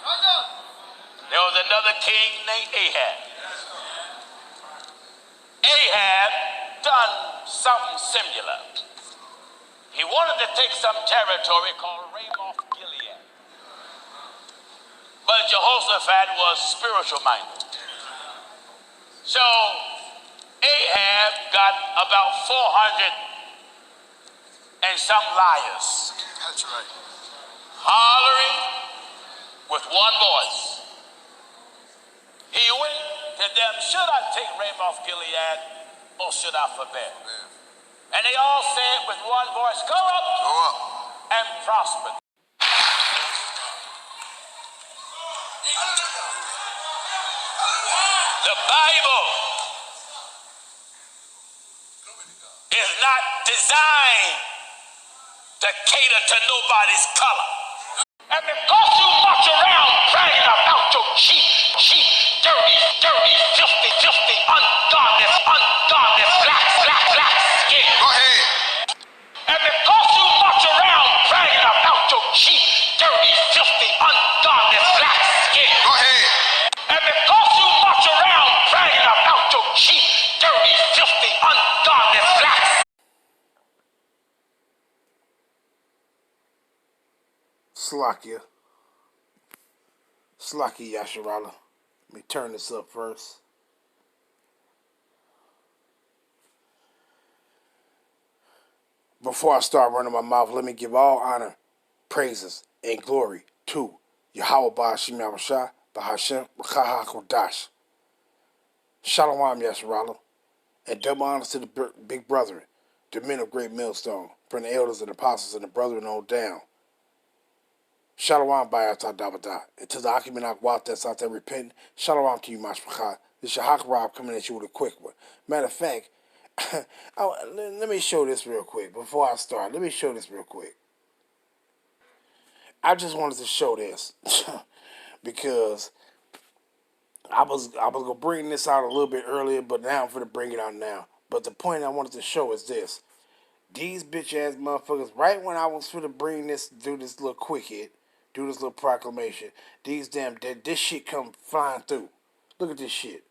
There was another king named Ahab. Ahab done something similar. He wanted to take some territory called Ramoth Gilead. But Jehoshaphat was spiritual minded. So Ahab got about 400 and some liars. That's right. Hollering with one voice. He went to them, should I take Ramoth Gilead or should I forbear? And they all said with one voice, go up and prosper. The Bible is not designed to cater to nobody's color. And because you march around bragging about your sheep, dirty, filthy, ungodly, black skin. Go ahead. And because you march around bragging about your sheep, dirty, filthy, ungodly, black skin. Go ahead. And because you march around bragging about your sheep, dirty, filthy, ungodly, black skin. Slakia Yasharala. Let me turn this up first. Before I start running my mouth, let me give all honor, praises, and glory to Yahweh Ba'ashim Yahushua, Ba'Hashem, B'Chaha Kodash. Shalom Yasharala. And double honors to the big brethren, the men of great millstone, from the elders and apostles and the brethren on down. Shalom Bayata Dabada. And to the Akimin Akwat that's out there repenting, Shalom to you, Mashpachah. This is Hakarab coming at you with a quick one. Matter of fact, let me show this real quick before I start. Let me show this real quick. I just wanted to show this because I was gonna bring this out a little bit earlier, but now I'm gonna bring it out now. But the point I wanted to show is this: these bitch ass motherfuckers. Right when I was gonna bring this, do this little quick hit, do this little proclamation, these this shit come flying through. Look at this shit.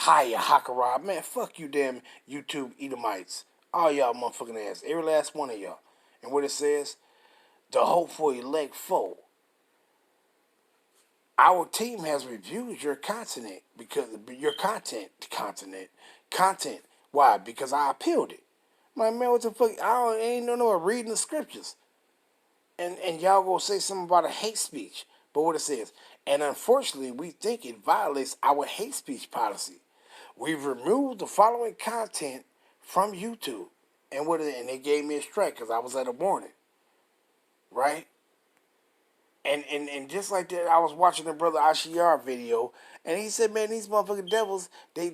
Hiya, Hakarab. Man, fuck you damn YouTube Edomites. All y'all motherfucking ass. Every last one of y'all. And what it says, the hopeful elect foe. Our team has reviewed your content. Why? Because I appealed it. Man, what the fuck? I ain't no reading the scriptures. And y'all gonna say something about a hate speech. But what it says, and unfortunately, we think it violates our hate speech policy. We've removed the following content from YouTube. And and they gave me a strike because I was at a warning. Right? And just like that, I was watching the brother Ashiar video, and he said, man, these motherfucking devils, they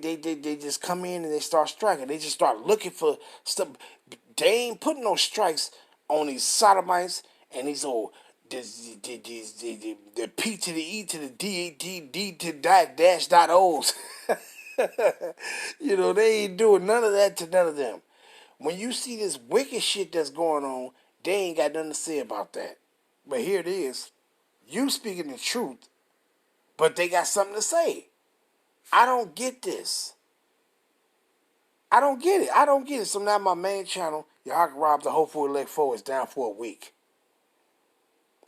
just come in and they start striking. They just start looking for stuff. They ain't putting no strikes on these sodomites and these old the P to the E to the D to dash dot O's. You know, they ain't doing none of that to none of them. When you see this wicked shit that's going on, they ain't got nothing to say about that. But here it is. You speaking the truth, but they got something to say. I don't get this. I don't get it. So now my main channel, Yahakarab the Hopeful Elect 4, is down for a week.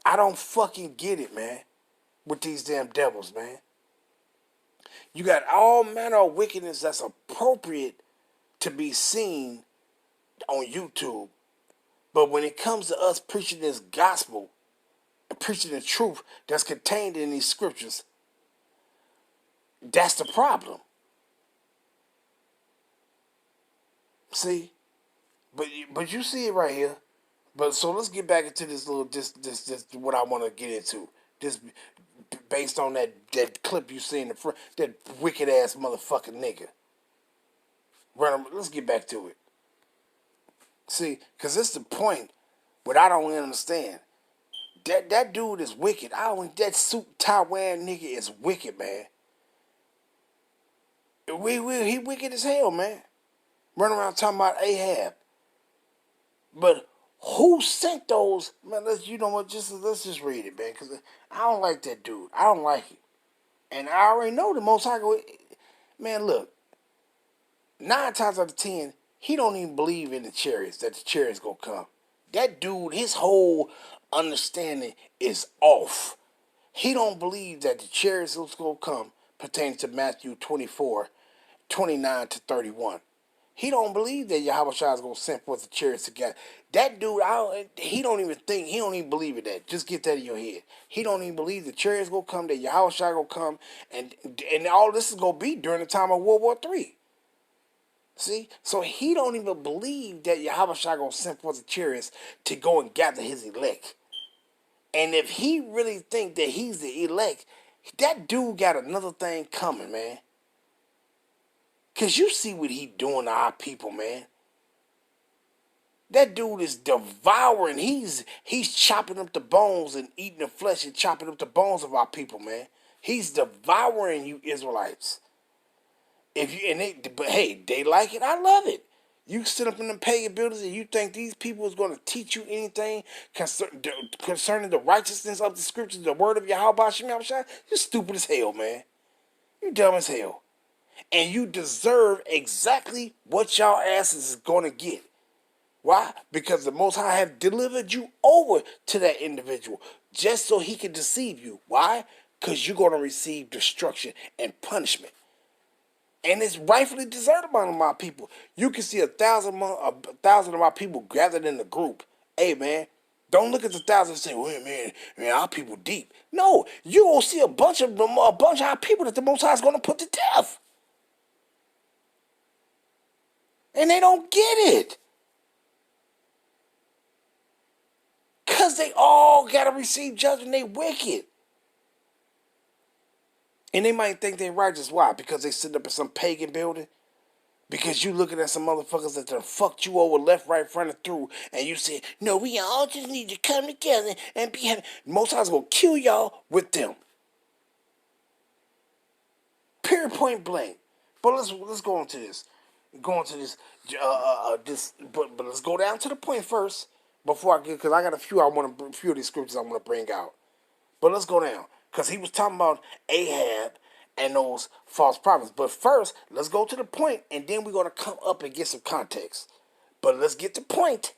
I don't fucking get it, man, with these damn devils, man. You got all manner of wickedness that's appropriate to be seen on YouTube. But when it comes to us preaching this gospel and preaching the truth that's contained in these scriptures, that's the problem. See? But you see it right here. But so let's get back into this little this what I want to get into. This based on that clip you see in the front, that wicked ass motherfucking nigga. Let's get back to it. See, because this is the point what I don't understand. That dude is wicked. That suit tie wearing nigga is wicked, man. He wicked as hell, man. Running around talking about Ahab. But Who sent those? Man, let's just read it, man, because I don't like that dude. I don't like it. And I already know the Most High go, man, look, 9 times out of 10, he don't even believe in the chariots, that the chariots gonna come. That dude, his whole understanding is off. He don't believe that the chariots is gonna come pertaining to Matthew 24:29-31. He don't believe that Yahweh Shai is gonna send forth the chariots together. That dude, he don't even believe in that. Just get that in your head. He don't even believe the chariots gonna come, that Yahweh Shai gonna come, and all this is gonna be during the time of World War III. See? So he don't even believe that Yahweh Shai gonna send forth the chariots to go and gather his elect. And if he really think that he's the elect, that dude got another thing coming, man. Cause you see what he doing to our people, man. That dude is devouring. He's chopping up the bones and eating the flesh and chopping up the bones of our people, man. He's devouring you Israelites. But hey, they like it. I love it. You sit up in the pagan buildings and you think these people is going to teach you anything concerning the righteousness of the scriptures, the word of Yahweh Shem Shai? You're stupid as hell, man. You dumb as hell. And you deserve exactly what y'all asses is going to get. Why? Because the Most High have delivered you over to that individual just so he can deceive you. Why? Because you're going to receive destruction and punishment. And it's rightfully deserved among my people. You can see 1,000 of my people gathered in a group. Hey, man, don't look at the 1,000 and say, "Well, man, our people deep." No, you gonna see a bunch of our people that the Most High is gonna put to death, and they don't get it, cause they all gotta receive judgment. They wicked. And they might think they righteous. Why? Because they sit up in some pagan building? Because you looking at some motherfuckers that done fucked you over left, right, front, and through, and you say, "No, we all just need to come together and be happy." Most High's gonna kill y'all with them. Period, point blank. But let's go into this. Go into this. But let's go down to the point first before I get, because I got a few of these scriptures I want to bring out. But let's go down, because he was talking about Ahab and those false prophets. But first, let's go to the point, and then we're going to come up and get some context. But let's get the point,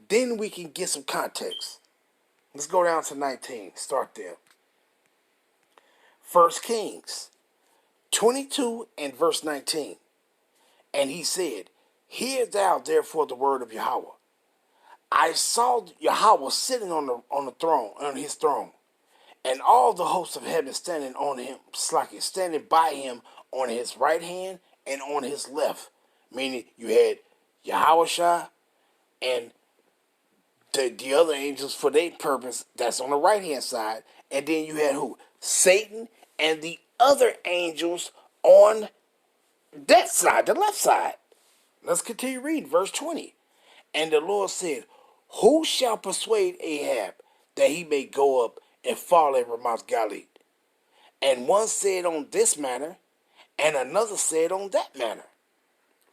then we can get some context. Let's go down to 19. Start there. 1 Kings 22 and verse 19. And he said, "Hear thou therefore the word of Yahweh. I saw Yahweh sitting on the throne, on his throne, and all the hosts of heaven standing by him on his right hand and on his left." Meaning you had Yahweh and the other angels for their purpose, that's on the right hand side. And then you had who? Satan and the other angels on that side, the left side. Let's continue reading verse 20. And the Lord said, "Who shall persuade Ahab that he may go up and fall in Ramoth Gilead?" And one said on this manner, and another said on that manner.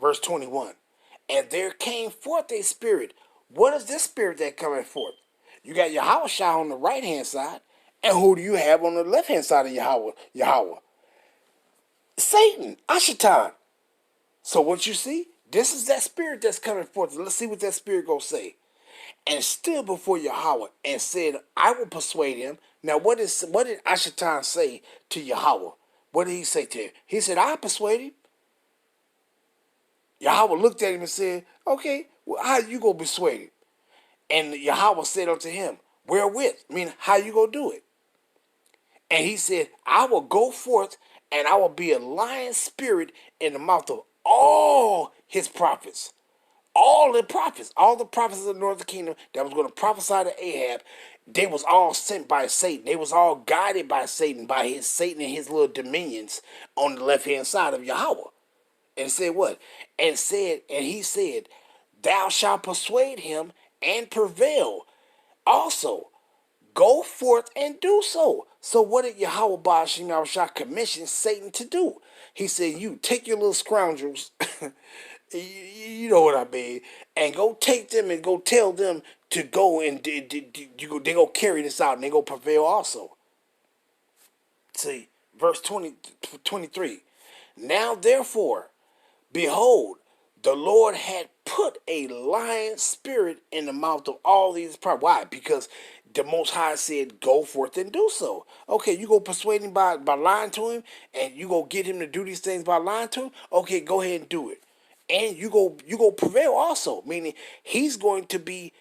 Verse 21. And there came forth a spirit. What is this spirit that coming forth? You got Yahweh on the right hand side, and who do you have on the left hand side of Yahweh? Satan, Ashatan. So what you see? This is that spirit that's coming forth. Let's see what that spirit gonna say. And stood before Yahweh and said, "I will persuade him." Now, what did Ashatan say to Yahweh? What did he say to him? He said, "I persuade him." Yahweh looked at him and said, "Okay, well, how you gonna persuade him?" And Yahweh said unto him, "Wherewith?" I mean, how you gonna do it? And he said, "I will go forth, and I will be a lion spirit in the mouth of all his prophets." All the prophets of the northern kingdom that was going to prophesy to Ahab, they was all sent by Satan. They was all guided by Satan, Satan and his little dominions on the left-hand side of Yahweh. And said what? And he said, "Thou shalt persuade him and prevail. Also, go forth and do so." So what did Yahweh Ba'ashim Yahushua commission Satan to do? He said, "You take your little scoundrels," you know what I mean, "and go take them and go tell them to go and they go carry this out and they go prevail also. See, verse 23. Now therefore, behold, the Lord had put a lion spirit in the mouth of all these prophets. Why? Because the Most High said, go forth and do so. Okay, you go persuade him by lying to him, and you go get him to do these things by lying to him. Okay, go ahead and do it. And you go prevail also, meaning he's going to be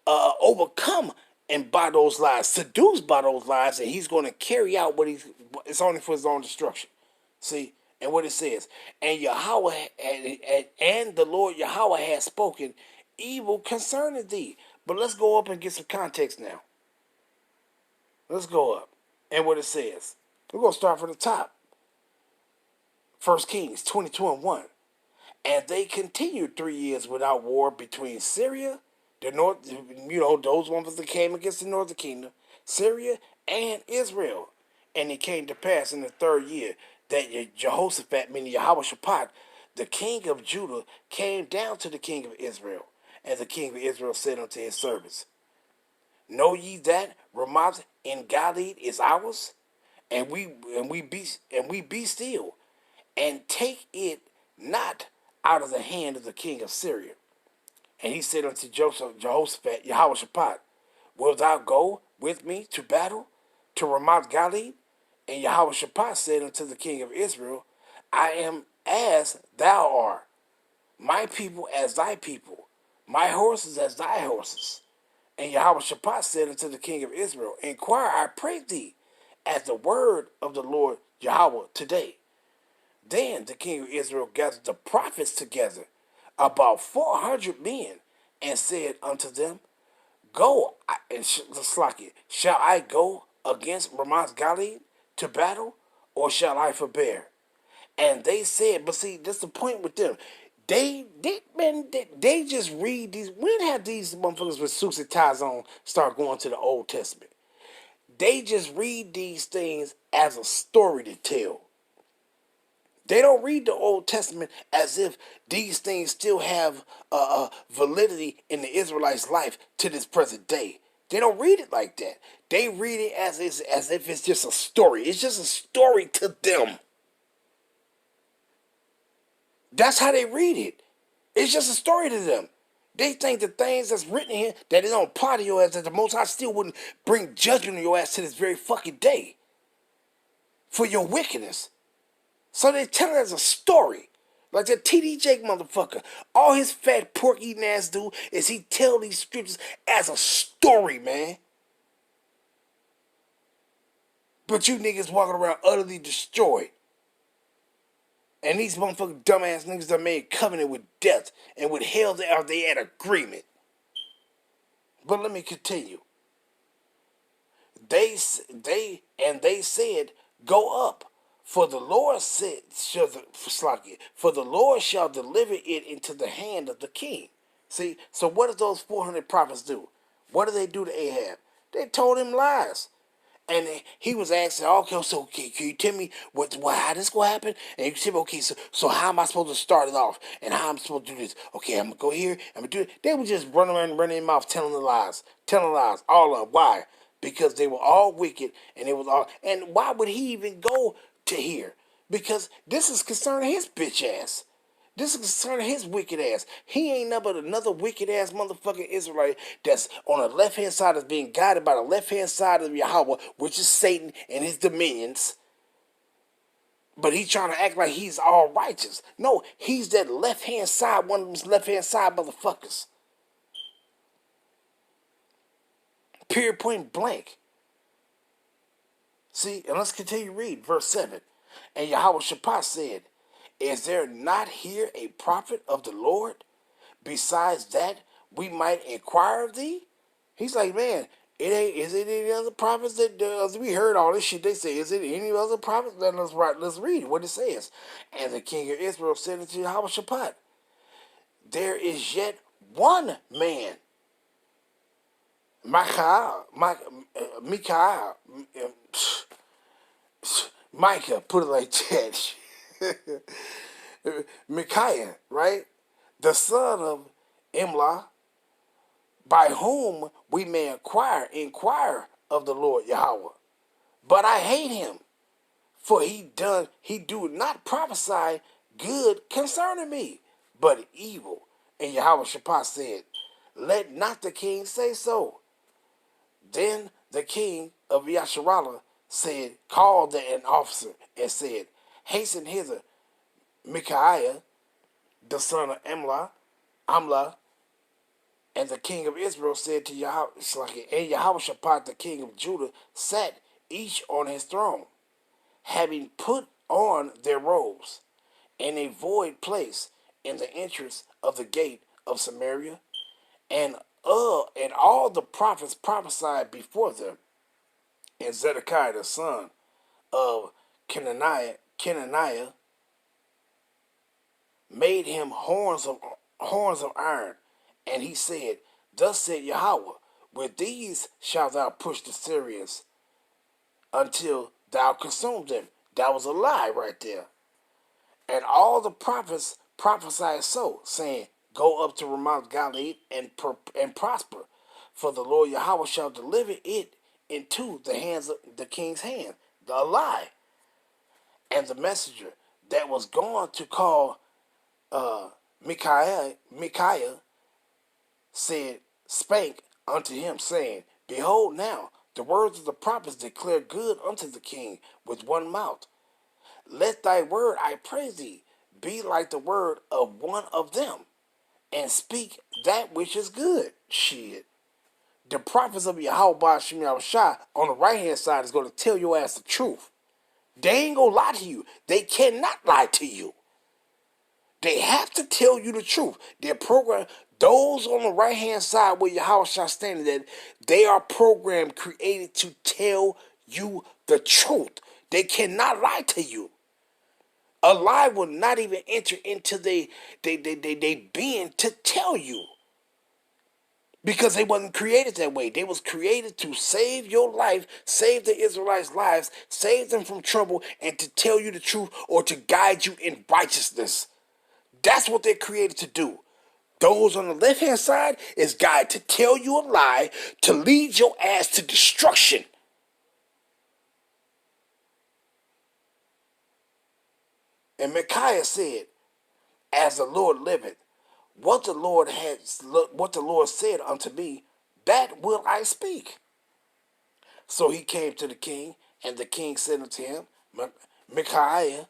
overcome and by those lies, seduced by those lies, and he's going to carry out it's only for his own destruction. See, and what it says, and Yahweh and the Lord Yahweh has spoken evil concerning thee. But let's go up and get some context now. Let's go up, and what it says. We're gonna start from the top. 1 Kings 22:1. And they continued 3 years without war between Syria, the north, those ones that came against the northern kingdom, Syria and Israel. And it came to pass in the 3rd year that Jehoshaphat, meaning Jehoshaphat, the king of Judah, came down to the king of Israel. And the king of Israel said unto his servants, know ye that Ramoth in Gilead is ours, and we be still, and take it not out of the hand of the king of Syria. And he said unto Jehoshaphat, Jehoshaphat, wilt thou go with me to battle to Ramoth Gilead? And Jehoshaphat said unto the king of Israel, I am as thou art, my people as thy people, my horses as thy horses. And Jehoshaphat said unto the king of Israel, inquire, I pray thee, at the word of the Lord Yahweh today. Then the king of Israel gathered the prophets together, about 400 men, and said unto them, go, shall I go against Ramoth Gilead to battle, or shall I forbear? And they said, but see, that's the point with them. They just read these. When have these motherfuckers with suits and ties on start going to the Old Testament? They just read these things as a story to tell. They don't read the Old Testament as if these things still have validity in the Israelites' life to this present day. They don't read it like that. They read it as if it's just a story. It's just a story to them. That's how they read it. It's just a story to them. They think the things that's written here, that it don't apply to your ass, that the Most High still wouldn't bring judgment on your ass to this very fucking day for your wickedness. So they tell it as a story. Like that T.D. Jake motherfucker. All his fat pork eating ass do is he tell these scriptures as a story, man. But you niggas walking around utterly destroyed. And these motherfucking dumbass niggas that made covenant with death and with hell they at agreement. But let me continue. They said, go up, for the Lord for the Lord shall deliver it into the hand of the king. See, so what did those 400 prophets do? What did they do to Ahab? They told him lies. And he was asking, okay, so can you tell me how this going to happen? And you said, okay, so how am I supposed to start it off? And how am I supposed to do this? Okay, I'm going to go here, I'm going to do it. They were just running around, running their mouth, telling lies, all of them. Why? Because they were all wicked, and it was all, and why would he even go to here? Because this is concerning his bitch ass. This is concerning his wicked ass. He ain't nothing but another wicked ass motherfucking Israelite that's on the left hand side, that's being guided by the left hand side of Yahweh, which is Satan and his dominions. But he's trying to act like he's all righteous. No, he's that left hand side, one of those left hand side motherfuckers. Period, point blank. See, and let's continue to read verse 7. And Yahweh Shaphat said, is there not here a prophet of the Lord? Besides that, we might inquire of thee? He's like, man, is it any other prophets that we heard all this shit? They say, is it any other prophets? Let's read what it says. And the king of Israel said unto Yahweh Shaphat, there is yet one man, Micah, put it like that. Micaiah, right? The son of Imlah, by whom we may inquire of the Lord Yahweh. But I hate him, for he do not prophesy good concerning me, but evil. And Yahweh Shaphat said, let not the king say so. Then the king of Yasharallah said, called an officer and said, hasten hither Micaiah, the son of Amla, and the king of Israel said to Yahweh, and Yahweh Shaphat, the king of Judah, sat each on his throne, having put on their robes, in a void place in the entrance of the gate of Samaria, and all the prophets prophesied before them, and Zedekiah the son of Kenaniah made him horns of iron, and he said, thus said Yahweh, with these shalt thou push the Syrians until thou consume them. That was a lie right there. And all the prophets prophesied so, saying, go up to Ramoth Gilead and prosper, for the Lord Yahweh shall deliver it into the hands of the king's hand. A lie. And the messenger that was gone to call Micaiah spake unto him, saying, behold now, the words of the prophets declare good unto the king with one mouth. Let thy word, I pray thee, be like the word of one of them, and speak that which is good. Shit. The prophets of Yahweh Ba'ashem Yahushua on the right hand side is going to tell your ass the truth. They ain't going to lie to you. They cannot lie to you. They have to tell you the truth. They're programmed. Those on the right hand side where Yahweh Shah standing at, they are programmed, created to tell you the truth. They cannot lie to you. A lie will not even enter into they being to tell you. Because they wasn't created that way. They was created to save your life, save the Israelites' lives, save them from trouble, and to tell you the truth or to guide you in righteousness. That's what they're created to do. Those on the left-hand side is guided to tell you a lie, to lead your ass to destruction. And Micaiah said, as the Lord liveth, what the Lord said unto me, that will I speak. So he came to the king, and the king said unto him, Micaiah,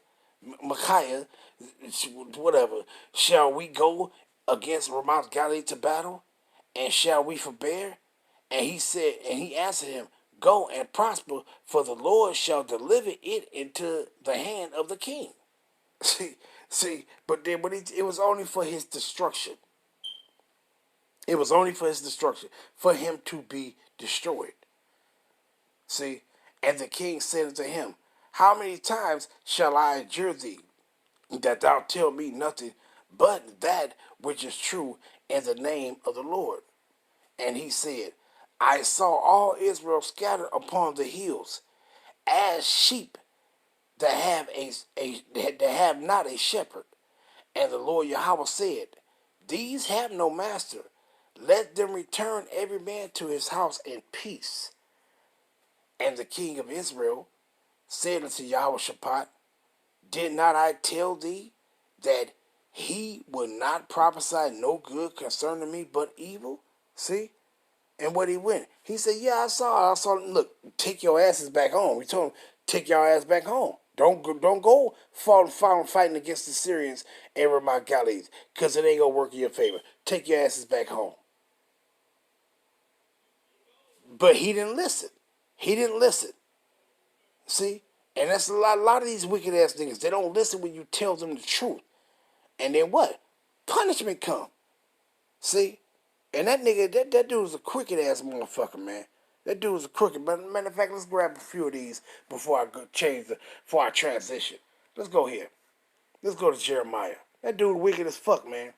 whatever, shall we go against Ramoth Gilead to battle? And shall we forbear? And he answered him, go and prosper, for the Lord shall deliver it into the hand of the king. See, but then it was only for his destruction. It was only for his destruction, for him to be destroyed. See, and the king said unto him, how many times shall I adjure thee, that thou tell me nothing but that which is true in the name of the Lord? And he said, I saw all Israel scattered upon the hills, as sheep that have not a shepherd. And the Lord Yahweh said, these have no master. Let them return every man to his house in peace. And the king of Israel said unto Yahweh Shaphat, did not I tell thee that he would not prophesy no good concerning me but evil? See? And what he went, he said, yeah, I saw. Look, take your asses back home. We told him, take your ass back home. Don't go fighting against the Syrians and Ramoth Gilead, because it ain't going to work in your favor. Take your asses back home. But he didn't listen. He didn't listen. See? And that's a lot of these wicked ass niggas. They don't listen when you tell them the truth. And then what? Punishment come. See? And that nigga, that dude's a crooked ass motherfucker, man. That dude's a crooked. But matter of fact, let's grab a few of these before I transition. Let's go here. Let's go to Jeremiah. That dude wicked as fuck, man.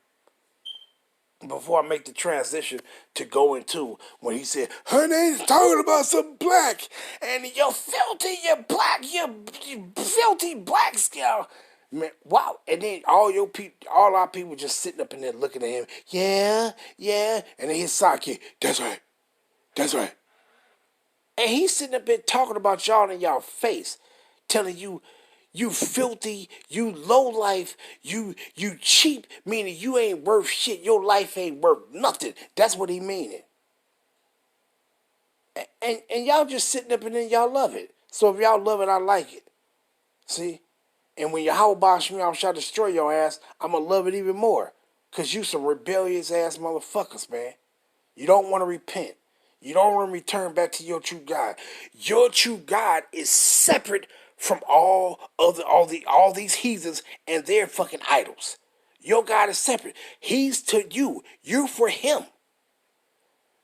Before I make the transition to go into when he said, her name's talking about some black, and you're filthy, you're black, you filthy black scale. Man, wow. And then all our people just sitting up in there looking at him. Yeah, yeah. And then his sidekick, that's right. That's right. And he's sitting up there talking about y'all in y'all face, telling you, you filthy, you low life, you cheap, meaning you ain't worth shit. Your life ain't worth nothing. That's what he meaning. And y'all just sitting up and then y'all love it. So if y'all love it, I like it. See? And when Yahweh Shall shall destroy your ass, I'm going to love it even more. Because you some rebellious ass motherfuckers, man. You don't want to repent. You don't want to return back to your true God. Your true God is separate from all these heathens and their fucking idols. Your God is separate. He's to you. You for him.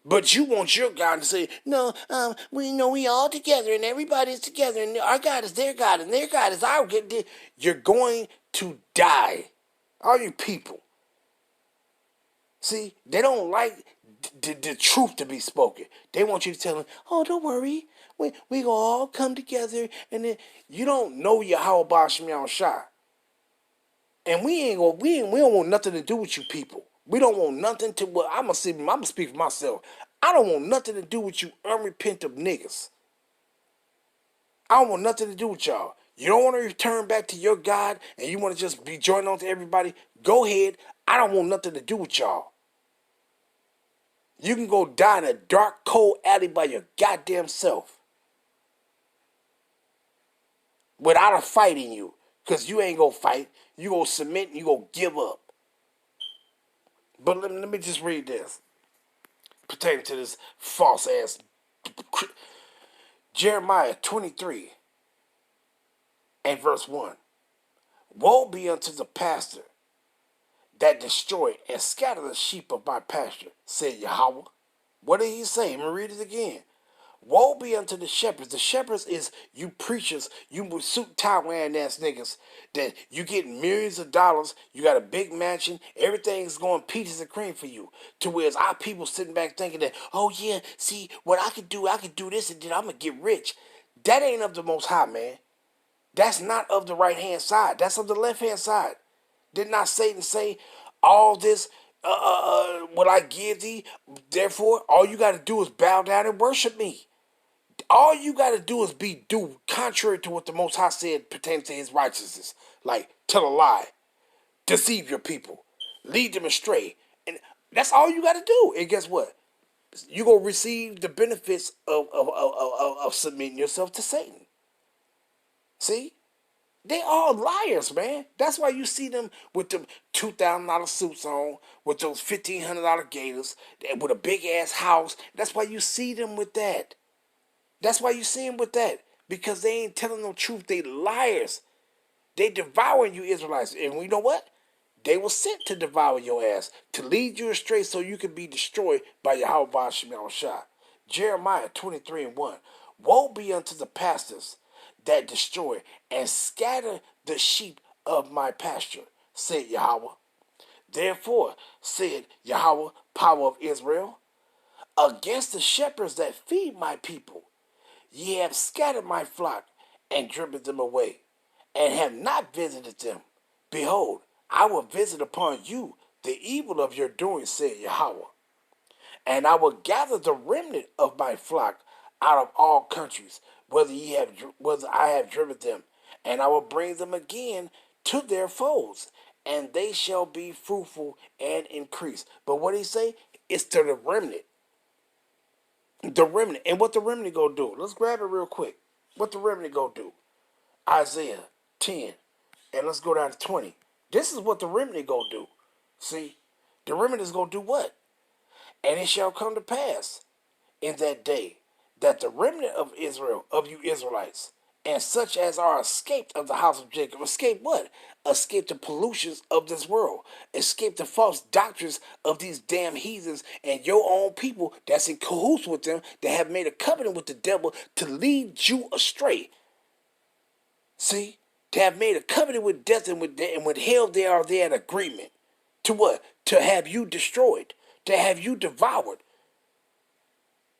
But you want your God to say, no, we know we all together and everybody's together and our God is their God and their God is our God. You're going to die. All you people. See, they don't like the truth to be spoken. They want you to tell them, oh, don't worry. We gonna all come together and then you don't know Yahweh Shem Shah. And we don't want nothing to do with you people. We don't want nothing to. Well, I'm gonna speak for myself. I don't want nothing to do with you unrepentant niggas. I don't want nothing to do with y'all. You don't want to return back to your God and you want to just be joining on to everybody. Go ahead. I don't want nothing to do with y'all. You can go die in a dark, cold alley by your goddamn self. Without a fight in you. Because you ain't gonna fight. You gonna submit and you gonna give up. But let me just read this. Pertaining to this false ass Jeremiah 23 and verse 1. Woe be unto the pastor that destroy and scatter the sheep of my pasture, said Yahweh. What did he say? Let me read it again. Woe be unto the shepherds. The shepherds is you preachers, you suit tie wearing ass niggas that you get millions of dollars, you got a big mansion, everything's going peaches and cream for you. To whereas our people sitting back thinking that, oh yeah, see what I could do this and then I'm gonna get rich. That ain't of the Most High, man. That's not of the right hand side. That's of the left hand side. Did not Satan say all this? What I give thee, therefore, all you got to do is bow down and worship me. All you got to do is do contrary to what the Most High said pertaining to his righteousness. Like, tell a lie, deceive your people, lead them astray. And that's all you got to do. And guess what? You're going to receive the benefits of submitting yourself to Satan. See? They all liars, man. That's why you see them with them $2,000 suits on, with those $1,500 gators, with a big ass house. That's why you see them with that. That's why you see them with that. Because they ain't telling no truth. They liars. They devouring you Israelites. And you know what? They were sent to devour your ass, to lead you astray so you can be destroyed by Yahweh Shem Shah. Jeremiah 23 and 1. Woe be unto the pastors that destroy and scatter the sheep of my pasture, said Yahweh. Therefore, said Yahweh, power of Israel, against the shepherds that feed my people, ye have scattered my flock and driven them away, and have not visited them. Behold, I will visit upon you the evil of your doing, said Yahweh. And I will gather the remnant of my flock out of all countries, whether I have driven them, and I will bring them again to their folds, and they shall be fruitful and increase. But what he say? It's to the remnant. The remnant. And what the remnant go do? Let's grab it real quick. What the remnant go do? Isaiah 10. And let's go down to 20. This is what the remnant go do. See? The remnant is going to do what? And it shall come to pass in that day that the remnant of Israel, of you Israelites, and such as are escaped of the house of Jacob, escape what? Escape the pollutions of this world. Escape the false doctrines of these damn heathens and your own people that's in cahoots with them, that have made a covenant with the devil to lead you astray. See? To have made a covenant with death and with hell, they are there in agreement. To what? To have you destroyed. To have you devoured.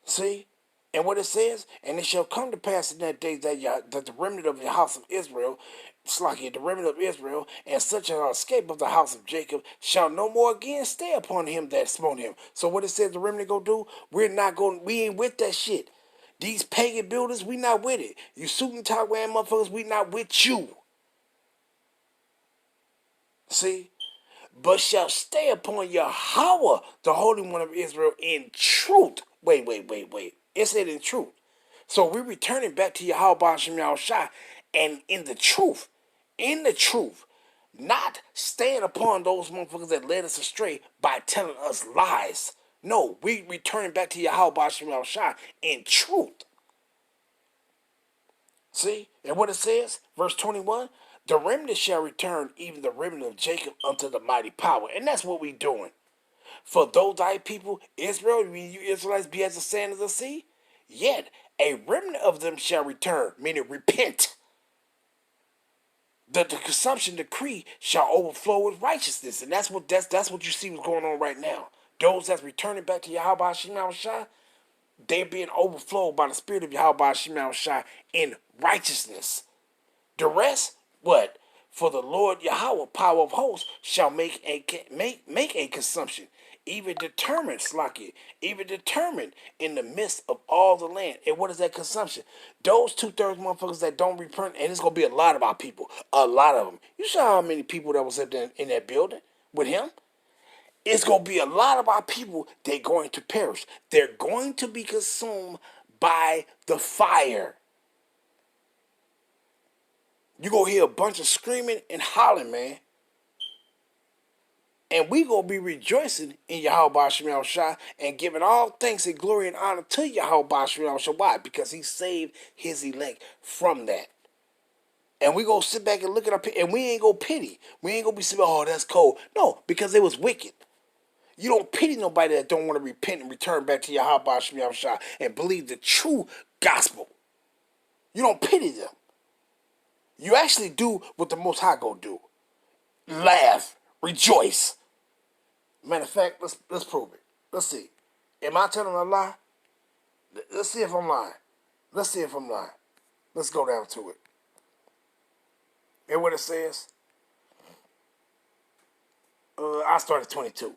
See? And what it says, and it shall come to pass in that day that the remnant of the house of Israel, Slakia, the remnant of Israel, and such an escape of the house of Jacob, shall no more again stay upon him that smote him. So what it says the remnant go do, we ain't with that shit. These pagan builders, we not with it. You suit and tie wearing motherfuckers, we not with you. See? But shall stay upon Yahweh, the Holy One of Israel, in truth. Wait. It said in truth. So we're returning back to Yahweh Ba'ashem Yahushua, and in the truth, not staying upon those motherfuckers that led us astray by telling us lies. No, we returning back to Yahweh Ba'ashem Yahushua in truth. See? And what it says, verse 21, the remnant shall return, even the remnant of Jacob, unto the mighty power. And that's what we doing. For though thy people, Israel, you Israelites, be as the sand of the sea, yet a remnant of them shall return, meaning repent. The consumption decree shall overflow with righteousness. And that's what you see what's going on right now. Those that's returning back to Yahweh Hashem Yahushua, they're being overflowed by the Spirit of Yahweh Hashem Yahushua in righteousness. The rest, what? For the Lord Yahweh, power of hosts, shall make a consumption, even determined in the midst of all the land. And what is that consumption? Those 2/3 motherfuckers that don't repent, and it's gonna be a lot of our people, a lot of them. You saw how many people that was up there in that building with him? It's gonna be a lot of our people. They're going to perish. They're going to be consumed by the fire. You're going to hear a bunch of screaming and hollering, man. And we going to be rejoicing in Yahweh Ba'ashem Yahushua and giving all thanks and glory and honor to Yahweh Ba'ashem Yahushua. Why? Because he saved his elect from that. And we going to sit back and look at our and we ain't going to pity. We ain't going to be saying, oh, that's cold. No, because it was wicked. You don't pity nobody that don't want to repent and return back to Yahweh Ba'ashem Yahushua and believe the true gospel. You don't pity them. You actually do what the Most High gonna do. Laugh, rejoice. Matter of fact, let's prove it. Let's see. Am I telling a lie? Let's see if I'm lying. Let's go down to it. Hear what it says? I started 22.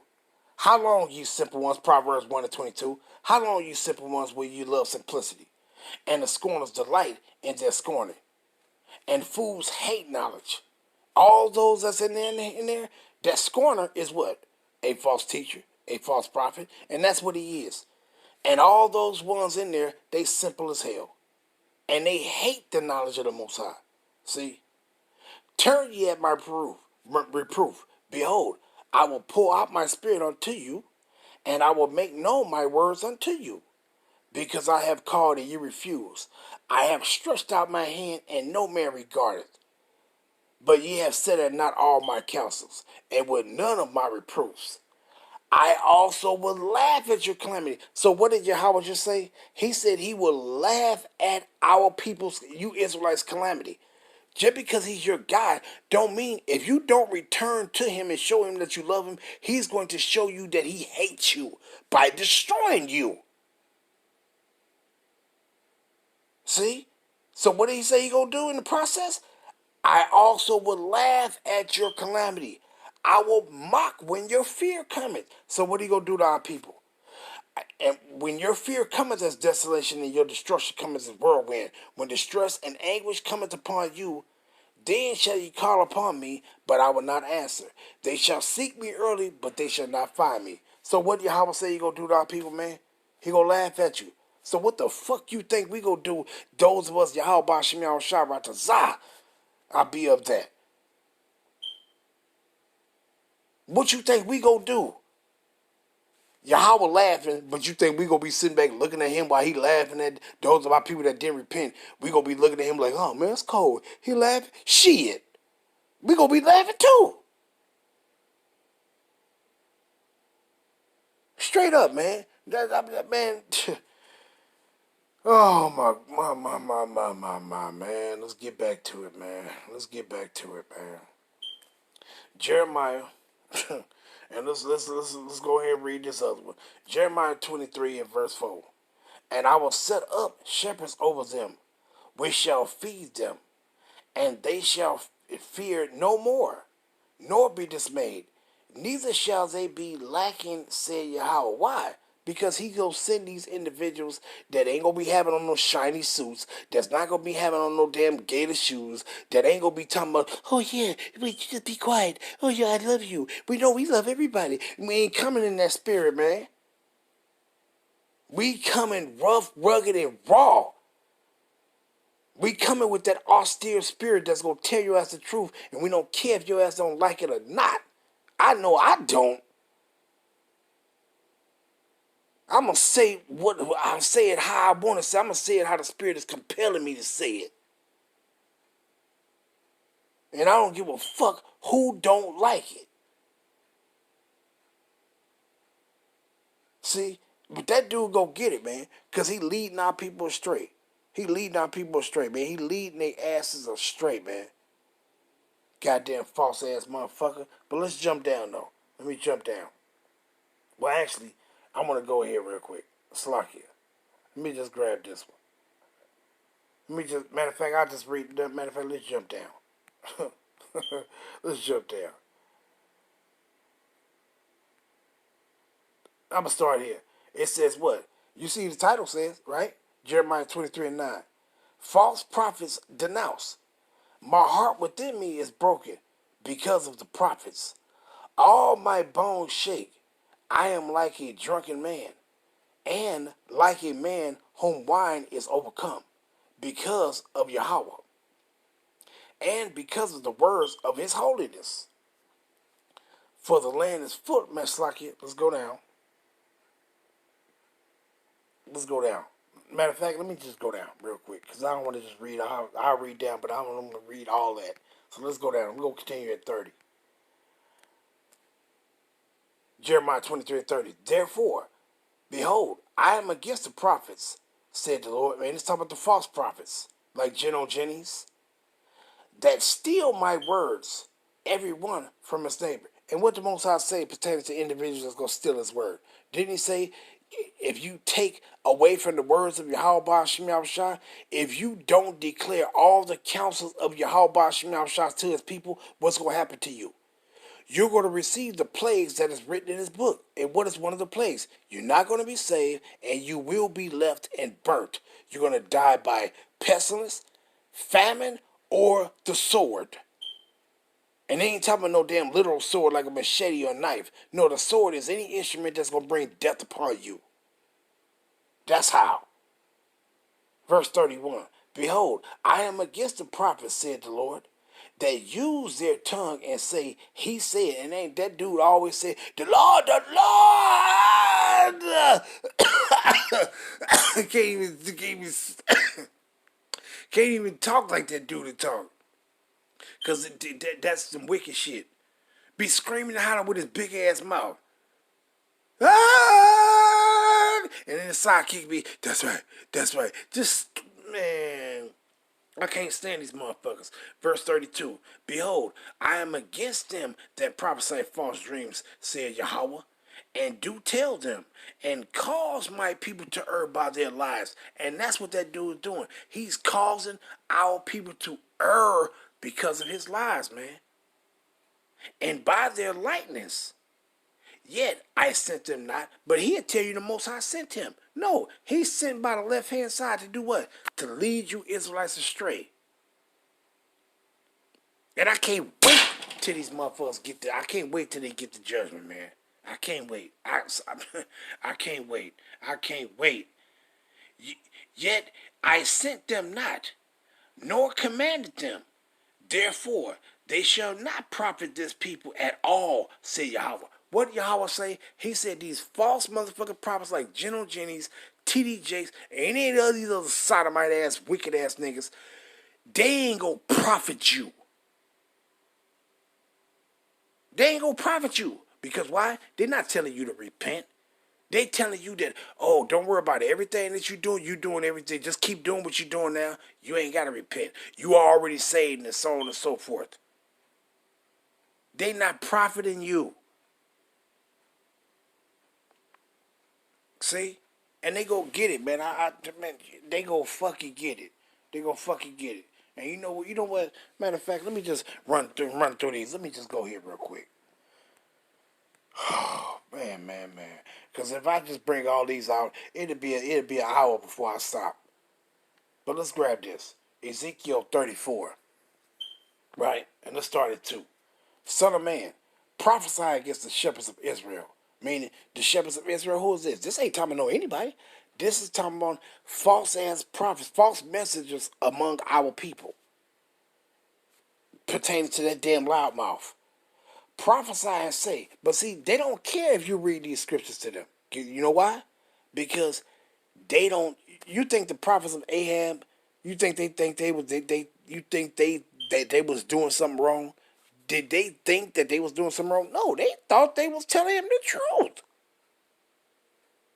How long, you simple ones, Proverbs 1:22. How long, you simple ones, will you love simplicity? And the scorners delight in their scorning. And fools hate knowledge. All those that's in there, that scorner is what? A false teacher, a false prophet, and that's what he is. And all those ones in there, they simple as hell. And they hate the knowledge of the Most High. See? Turn ye at my reproof. Behold, I will pour out my spirit unto you, and I will make known my words unto you. Because I have called and you refuse. I have stretched out my hand and no man regardeth. But ye have set at not all my counsels, and with none of my reproofs. I also will laugh at your calamity. So what did Yahweh just say? He said he will laugh at our people's, you Israelites' calamity. Just because he's your God don't mean if you don't return to him and show him that you love him, he's going to show you that he hates you by destroying you. See? So what did he say he gonna do in the process? I also will laugh at your calamity. I will mock when your fear cometh. So what are you gonna do to our people? And when your fear cometh as desolation and your destruction cometh as whirlwind, when distress and anguish cometh upon you, then shall ye call upon me, but I will not answer. They shall seek me early, but they shall not find me. So what did Yahweh say he gonna do to our people, man? He gonna laugh at you. So what the fuck you think we gonna do, those of us, Yahweh Ba'ashem Yahushua, right to Zah, I'll be of that. What you think we gonna do? Yahweh laughing, but you think we gonna be sitting back looking at him while he laughing at those of our people that didn't repent? We gonna be looking at him like, oh man, it's cold. He laughing? Shit. We gonna be laughing too. Straight up, man. That man. Oh my, man. Let's get back to it, man. Jeremiah, and let's go ahead and read this other one. Jeremiah 23 and verse 4. And I will set up shepherds over them, which shall feed them, and they shall fear no more, nor be dismayed. Neither shall they be lacking, said Yahweh. Why? Because he gonna send these individuals that ain't gonna be having on no shiny suits, that's not gonna be having on no damn gator shoes, that ain't gonna be talking about, oh yeah, wait, just be quiet. Oh yeah, I love you. We know we love everybody. We ain't coming in that spirit, man. We coming rough, rugged, and raw. We coming with that austere spirit that's gonna tell your ass the truth, and we don't care if your ass don't like it or not. I know I don't. I'm gonna say what I'll say it how I want to say. I'm gonna say it how the spirit is compelling me to say it, and I don't give a fuck who don't like it. See, but that dude go get it, man, cause he leading our people astray. He leading our people astray, man. He leading their asses astray, man. Goddamn false ass motherfucker. But let's jump down though. Let me jump down. Well, actually, I'm gonna go here real quick. Slack here. Let me just grab this one. Matter of fact, I'll just read. Matter of fact, let's jump down. Let's jump down. I'm gonna start here. It says what? You see the title says, right? Jeremiah 23:9. False prophets denounce. My heart within me is broken because of the prophets. All my bones shake. I am like a drunken man, and like a man whom wine is overcome, because of Yahweh, and because of the words of his holiness. For the land is full, Meslakia. Let's go down. Let's go down. Matter of fact, let me just go down real quick, because I don't want to just read. I'll read down, but I don't want to read all that. So let's go down. We're going to continue at 30. Jeremiah 23:30. Therefore, behold, I am against the prophets, said the Lord. Man, it's talking about the false prophets, like Gino, Jennings, that steal my words, every one from his neighbor. And what the Most High say pertaining to individuals that's going to steal his word? Didn't he say, if you take away from the words of Yahweh Shem Yahushua, if you don't declare all the counsels of Yahweh Shem Yahushua to his people, what's going to happen to you? You're going to receive the plagues that is written in his book. And what is one of the plagues? You're not going to be saved, and you will be left and burnt. You're going to die by pestilence, famine, or the sword. And they ain't talking about no damn literal sword like a machete or a knife. No, the sword is any instrument that's going to bring death upon you. That's how. Verse 31. Behold, I am against the prophets, said the Lord, that use their tongue and say, he said, and ain't that dude always say, the Lord, the Lord. Can't even talk like that dude to talk. Because that's some wicked shit. Be screaming and hollering with his big ass mouth. Ah! And then the sidekick be, that's right, that's right. Just, man, I can't stand these motherfuckers. Verse 32. Behold, I am against them that prophesy false dreams, said Yahweh, and do tell them, and cause my people to err by their lives. And that's what that dude is doing. He's causing our people to err because of his lies, man. And by their likeness. Yet I sent them not, but he'll tell you the Most High sent him. No, he's sent by the left-hand side to do what? To lead you Israelites astray. And I can't wait till these motherfuckers get there. I can't wait till they get the judgment, man. I can't wait. I can't wait. I can't wait. Yet I sent them not, nor commanded them. Therefore, they shall not profit this people at all, said Yahweh. What did Yahweh say? He said these false motherfucking prophets like Gino Jennings, T.D. Jakes, and any of these other sodomite ass, wicked ass niggas, they ain't gonna profit you. They ain't gonna profit you. Because why? They're not telling you to repent. They telling you that, oh, don't worry about it. Everything that you're doing everything. Just keep doing what you're doing now. You ain't got to repent. You are already saved and so on and so forth. They not profiting you. See? And they go get it, man. Man, they go fucking get it. They go fucking get it. And you know what? You know what? Matter of fact, let me just run through these. Let me just go here real quick. Man. Because if I just bring all these out, it'd be an hour before I stop. But let's grab this. Ezekiel 34. Right? And let's start at 2. Son of man, prophesy against the shepherds of Israel. Meaning, the shepherds of Israel, who is this? This ain't talking about anybody. This is talking about false-ass prophets, false messengers among our people. Pertaining to that damn loudmouth. Prophesy and say. But see, they don't care if you read these scriptures to them. You know why? Because they don't. You think the prophets of Ahab? You think they was you think they was doing something wrong? Did they think that they was doing something wrong? No, they thought they was telling him the truth.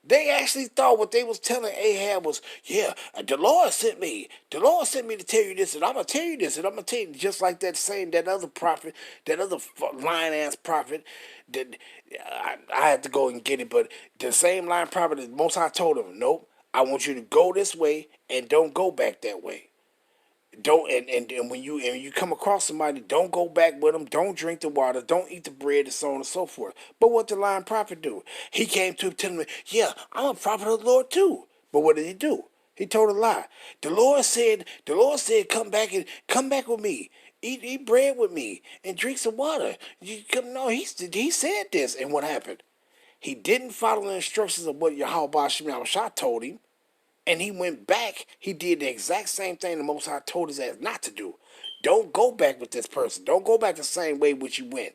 They actually thought what they was telling Ahab was, yeah, the Lord sent me. The Lord sent me to tell you this, and I'm going to tell you this, and I'm going to tell you, just like that other prophet, that other lying-ass prophet, that I had to go and get it, but the same lying prophet, that Most High told him, nope, I want you to go this way, and don't go back that way. Don't and when you come across somebody, don't go back with them. Don't drink the water. Don't eat the bread, and so on and so forth. But what did the lying prophet do? He came to him telling me, "Yeah, I'm a prophet of the Lord too." But what did he do? He told a lie. The Lord said, come back with me. Eat bread with me and drink some water. You come no, he said this, and what happened? He didn't follow the instructions of what Yahweh Shema Shah told him. And he went back. He did the exact same thing the Most High told his ass not to do. Don't go back with this person. Don't go back the same way which you went.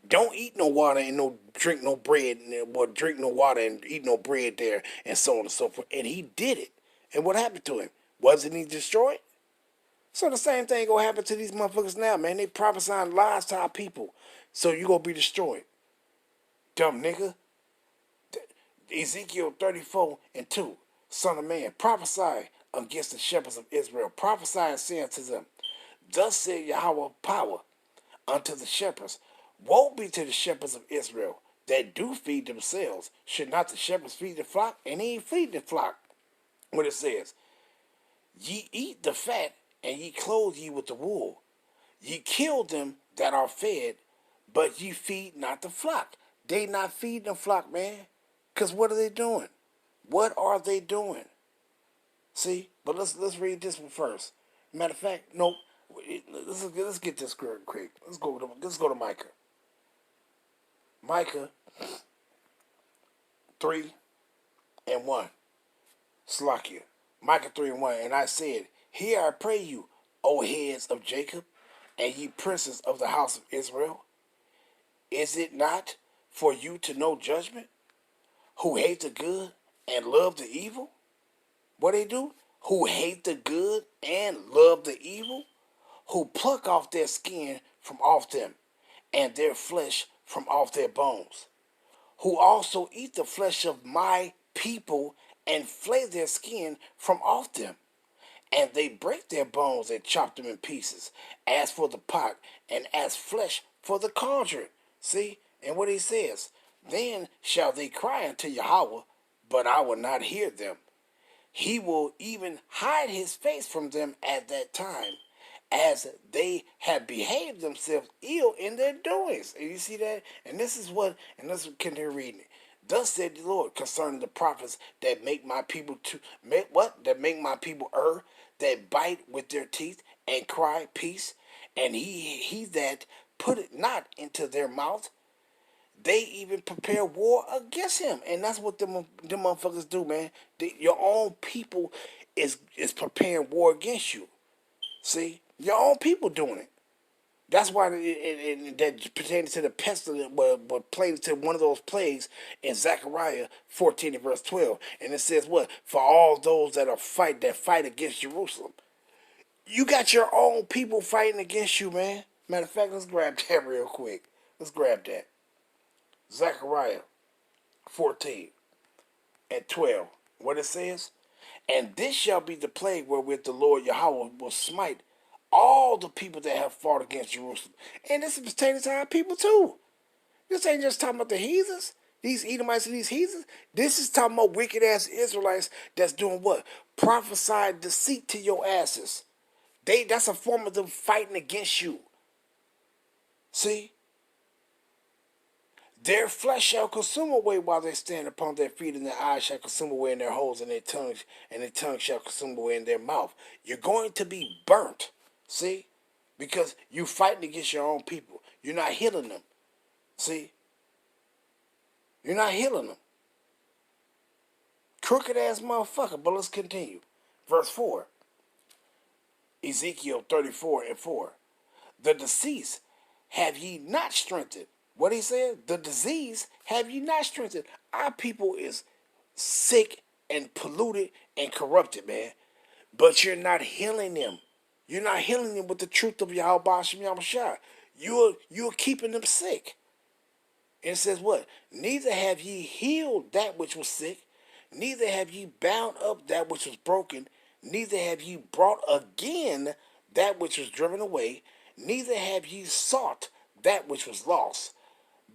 Don't eat no water and no drink no bread, or drink no water and eat no bread there, and so on and so forth. And he did it. And what happened to him? Wasn't he destroyed? So the same thing gonna happen to these motherfuckers now, man. They prophesying lies to our people. So you gonna be destroyed. Dumb nigga. Ezekiel 34 and 2. Son of man, prophesy against the shepherds of Israel. Prophesy and say unto them, thus said Yahweh power unto the shepherds. Woe be to the shepherds of Israel that do feed themselves. Should not the shepherds feed the flock? And he ain't feed the flock. What it says, ye eat the fat, and ye clothe ye with the wool. Ye kill them that are fed, but ye feed not the flock. They not feeding the flock, man. Because what are they doing? What are they doing? See, but let's read this one first. Matter of fact, nope. Let's get this quick. Let's go to Micah. Micah 3:1. Slakia. Micah 3:1. And I said, hear I pray you, O heads of Jacob, and ye princes of the house of Israel. Is it not for you to know judgment? Who hate the good and love the evil? What they do? Who hate the good and love the evil? Who pluck off their skin from off them, and their flesh from off their bones? Who also eat the flesh of my people, and flay their skin from off them? And they break their bones and chop them in pieces, as for the pot, and as flesh for the cauldron. See? And what he says, then shall they cry unto Yahweh, but I will not hear them. He will even hide his face from them at that time, as they have behaved themselves ill in their doings. And you see that? And this is what continue reading it. Thus said the Lord concerning the prophets that make my people that make my people err, that bite with their teeth and cry peace, and he that put it not into their mouth, they even prepare war against him. And that's what them motherfuckers do, man. Your own people is preparing war against you. See? Your own people doing it. That's why that pertaining to the pestilence was played to one of those plagues in Zechariah 14 and verse 12. And it says what? For all those that fight against Jerusalem. You got your own people fighting against you, man. Matter of fact, let's grab that real quick. Let's grab that. Zechariah 14 and 12. What it says? And this shall be the plague wherewith the Lord Yahweh will smite all the people that have fought against Jerusalem. And this is pertaining to our people too. This ain't just talking about the heathens. These Edomites and these heathens. This is talking about wicked ass Israelites that's doing what? Prophesied deceit to your asses. That's a form of them fighting against you. See? Their flesh shall consume away while they stand upon their feet, and their eyes shall consume away in their holes, and their tongue shall consume away in their mouth. You're going to be burnt. See? Because you fighting against your own people. You're not healing them. See? You're not healing them. Crooked ass motherfucker. But let's continue. Verse 4. Ezekiel 34:4. The deceased have ye not strengthened. What he said? The disease have ye not strengthened. Our people is sick and polluted and corrupted, man. But you're not healing them. You're not healing them with the truth of Yahweh Shem Yahushua. You're keeping them sick. And it says what? Neither have ye healed that which was sick, neither have ye bound up that which was broken, neither have ye brought again that which was driven away, neither have ye sought that which was lost,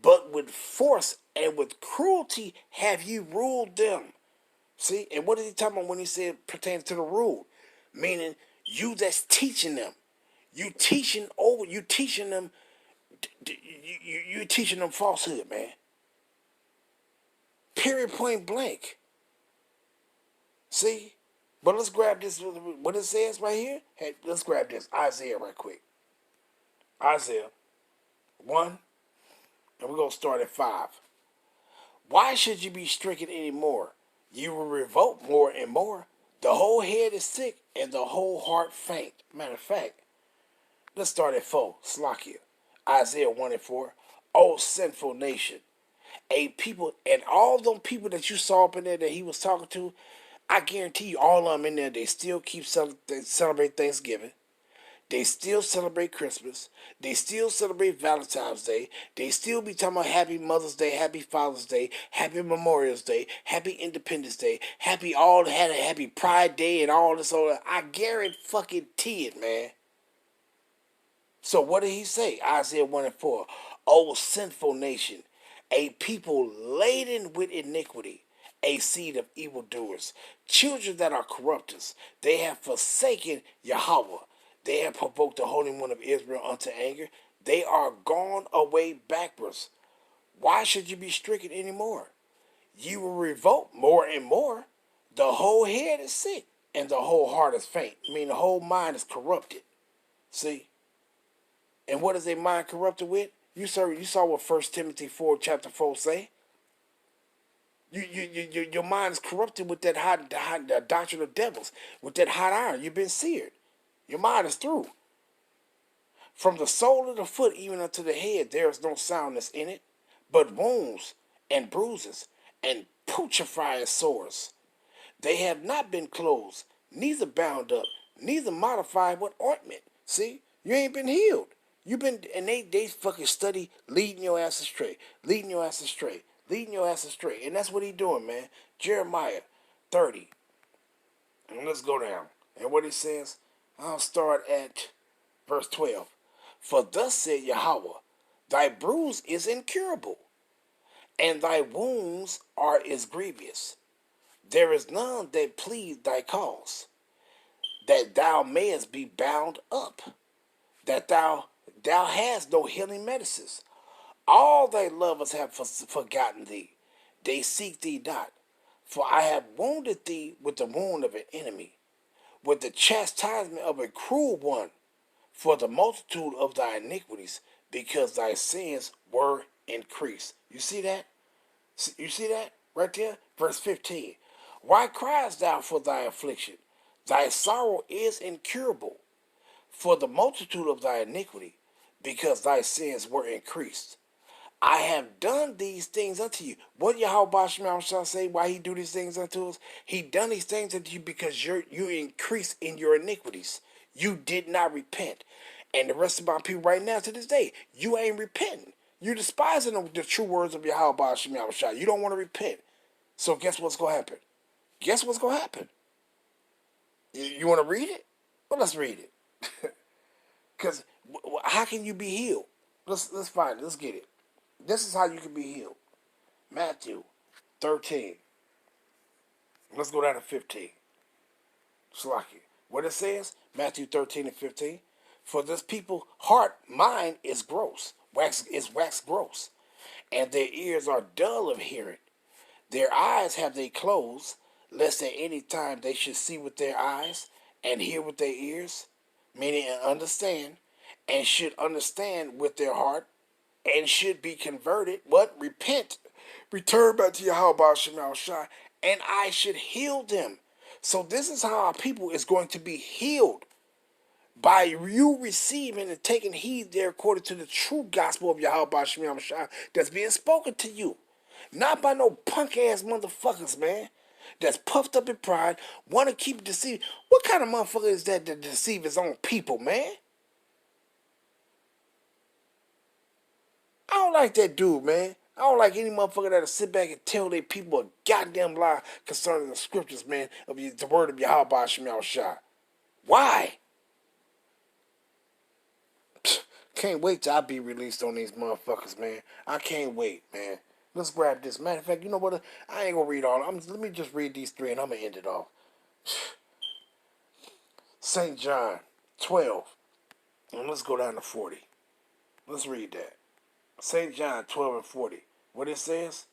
but with force and with cruelty have ye ruled them. See, and what is he talking about when he said pertains to the rule? Meaning you that's teaching them. You teaching them you teaching them falsehood, man. Period, point blank. See? But let's grab this, what it says right here. Hey, let's grab this. Isaiah right quick. Isaiah 1, and we're going to start at 5. Why should you be stricken anymore? You will revolt more and more. The whole head is sick, and the whole heart faint. Matter of fact, let's start at 4. Slakia. Isaiah 1:4. O sinful nation, a people, and all them people that you saw up in there that he was talking to, I guarantee you all of them in there, they still keep celebrate Thanksgiving. They still celebrate Christmas. They still celebrate Valentine's Day. They still be talking about Happy Mother's Day, Happy Father's Day, Happy Memorial's Day, Happy Independence Day, Happy Pride Day, and all this other. I guarantee it, man. So what did he say? Isaiah 1:4. O sinful nation, a people laden with iniquity, a seed of evildoers, children that are corrupters. They have forsaken Yahweh. They have provoked the Holy One of Israel unto anger. They are gone away backwards. Why should you be stricken anymore? You will revolt more and more. The whole head is sick, and the whole heart is faint. I mean, the whole mind is corrupted. See? And what is a mind corrupted with? You saw what 1 Timothy 4, chapter 4 say. Your mind is corrupted with that the doctrine of devils, with that hot iron. You've been seared. Your mind is through. From the sole of the foot even unto the head, there is no soundness in it, but wounds and bruises and putrefying sores. They have not been closed, neither bound up, neither modified with ointment. See, you ain't been healed. You been, and they fucking study leading your ass astray, leading your ass astray, leading your ass astray, and that's what he doing, man. Jeremiah 30, and let's go down. And what he says, I'll start at verse 12. For thus said Yahweh, thy bruise is incurable, and thy wounds are as grievous. There is none that plead thy cause, that thou mayest be bound up, that thou hast no healing medicines. All thy lovers have forgotten thee. They seek thee not. For I have wounded thee with the wound of an enemy, with the chastisement of a cruel one, for the multitude of thy iniquities, because thy sins were increased. You see that? You see that? Right there? Verse 15. Why criest thou for thy affliction? Thy sorrow is incurable, for the multitude of thy iniquity, because thy sins were increased. I have done these things unto you. What Yahweh shall say why he do these things unto us? He done these things unto you because you increase in your iniquities. You did not repent. And the rest of my people right now to this day, you ain't repenting. You despising the true words of Yahweh Shall. You don't want to repent. So guess what's going to happen? Guess what's going to happen? You want to read it? Well, let's read it. Because how can you be healed? Let's find it. Let's get it. This is how you can be healed. Matthew 13. Let's go down to 15. Slacky. What it says, Matthew 13 and 15. For this people heart, mind is gross, wax gross, and their ears are dull of hearing. Their eyes have they closed, lest at any time they should see with their eyes and hear with their ears, meaning and understand, and should understand with their heart, and should be converted, what? Repent, return back to Yahweh Shemal Shai, and I should heal them. So this is how our people is going to be healed. By you receiving and taking heed there according to the true gospel of Yahweh Shemal Shai that's being spoken to you. Not by no punk ass motherfuckers, man. That's puffed up in pride, want to keep deceiving. What kind of motherfucker is that to deceive his own people, man? I don't like that dude, man. I don't like any motherfucker that'll sit back and tell their people a goddamn lie concerning the scriptures, man, of the word of Yahweh Shemal Shai. Why? Can't wait till I be released on these motherfuckers, man. I can't wait, man. Let's grab this. Matter of fact, you know what? I ain't gonna read all. Let me just read these three and I'm gonna end it off. St. John 12. And let's go down to 40. Let's read that. St. John 12 and 40. What it says?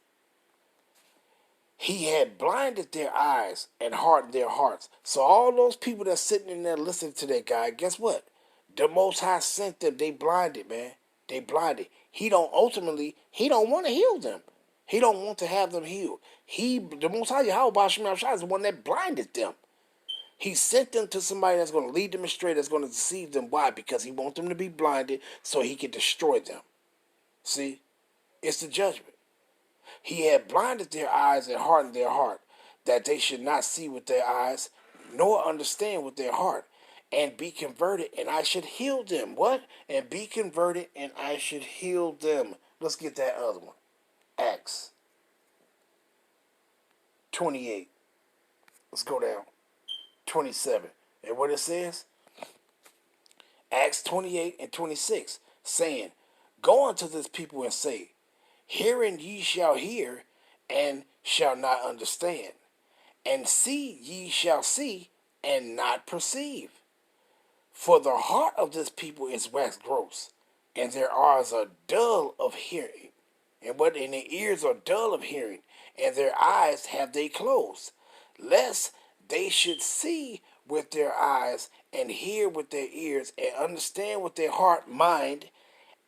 He had blinded their eyes and hardened their hearts. So all those people that's sitting in there listening to that guy, guess what? The Most High sent them. They blinded, man. They blinded. He don't want to heal them. He don't want to have them healed. The Most High Yahweh Shemal Shai is the one that blinded them. He sent them to somebody that's going to lead them astray, that's going to deceive them. Why? Because he wants them to be blinded so he can destroy them. See? It's the judgment. He had blinded their eyes and hardened their heart, that they should not see with their eyes, nor understand with their heart, and be converted, and I should heal them. What? And be converted, and I should heal them. Let's get that other one. Acts 28. Let's go down. 27. And what it says? Acts 28 and 26, saying, Go unto this people and say, Hearing ye shall hear, and shall not understand, and see ye shall see, and not perceive. For the heart of this people is waxed gross, and their eyes are dull of hearing, and their ears are dull of hearing, and their eyes have they closed, lest they should see with their eyes, and hear with their ears, and understand with their heart, mind,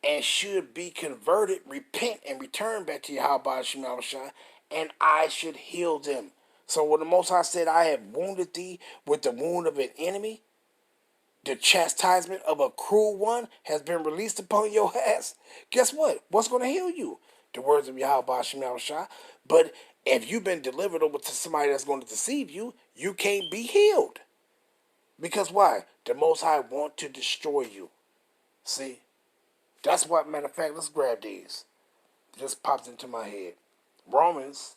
and should be converted, repent, and return back to Yahweh Shemal Shai, and I should heal them. So when the Most High said, I have wounded thee with the wound of an enemy, the chastisement of a cruel one has been released upon your ass. Guess what? What's going to heal you? The words of Yahweh Shemal Shai. But if you've been delivered over to somebody that's going to deceive you, you can't be healed. Because why? The Most High want to destroy you. See? That's what, matter of fact, let's grab these. Just popped into my head. Romans,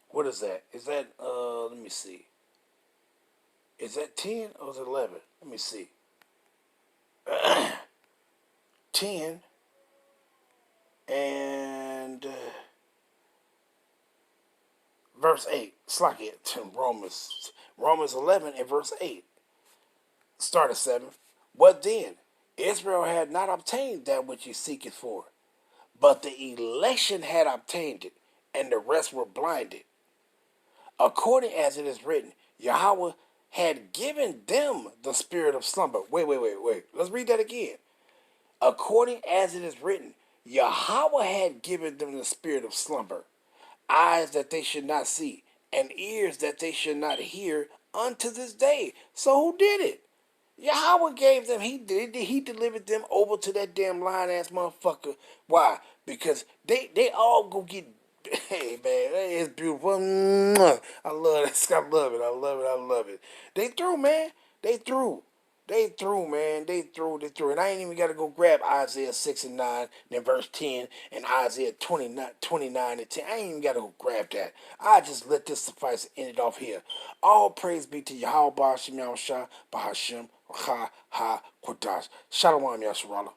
what is that? Is that, let me see. Is that 10 or is it 11? Let me see. 10 and verse 8. It's like it. Romans 11 and verse 8. Start at 7. What then? Israel had not obtained that which he seeketh for, but the election had obtained it, and the rest were blinded. According as it is written, Yahweh had given them the spirit of slumber. Wait. Let's read that again. According as it is written, Yahweh had given them the spirit of slumber, eyes that they should not see, and ears that they should not hear unto this day. So who did it? Yahweh gave them, he delivered them over to that damn lying-ass motherfucker. Why? Because they all go get, hey, man, it's beautiful. I love this. I love it. They through, man. They through, man. They through. And I ain't even got to go grab Isaiah 6 and 9, then verse 10, and Isaiah 29 and 10. I ain't even got to go grab that. I just let this suffice and end it off here. All praise be to Yahweh Shemal Shai, Bahashem, Ha, Kodash. Shalom, Yasharallah.